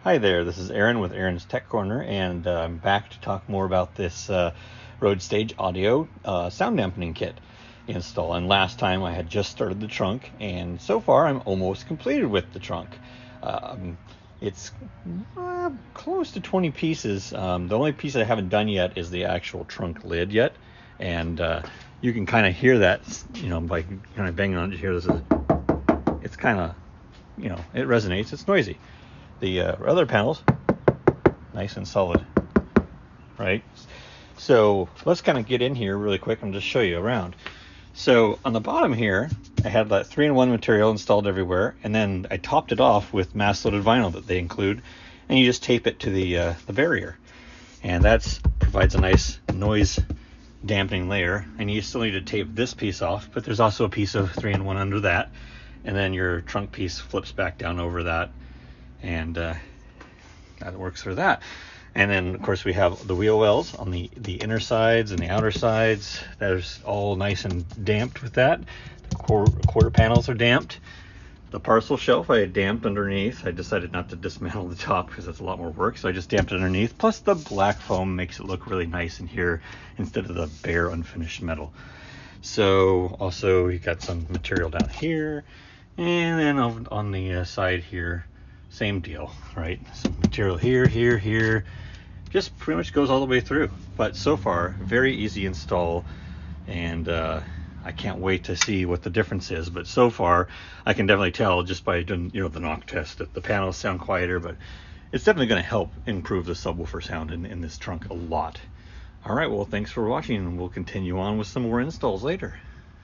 Hi there, this is Aaron with Aaron's Tech Corner, and I'm back to talk more about this RoadStage audio sound dampening kit install. And last time I had just started the trunk, and so far I'm almost completed with the trunk. It's close to 20 pieces. The only piece I haven't done yet is the actual trunk lid yet, and you can kind of hear that, by kind of banging on it. Here, it's kind of, it resonates. It's noisy. The other panels, nice and solid, right? So let's kind of get in here really quick and just show you around. So on the bottom here, I had that 3-in-1 material installed everywhere, and then I topped it off with mass-loaded vinyl that they include, and you just tape it to the barrier, and that provides a nice noise dampening layer. And you still need to tape this piece off, but there's also a piece of 3-in-1 under that, and then your trunk piece flips back down over that, and that works for that. And then of course we have the wheel wells on the inner sides and the outer sides. That's all nice and damped with that. The quarter panels are damped. The parcel shelf I had damped underneath. I decided not to dismantle the top because that's a lot more work, so I just damped it underneath. Plus the black foam makes it look really nice in here instead of the bare unfinished metal. So also you got some material down here, and then on the side here, same deal, right? Some material here, just pretty much goes all the way through. But so far, very easy install, and I can't wait to see what the difference is. But so far, I can definitely tell just by doing, the knock test, that the panels sound quieter, but it's definitely going to help improve the subwoofer sound in this trunk a lot. All right, well, thanks for watching, and we'll continue on with some more installs later.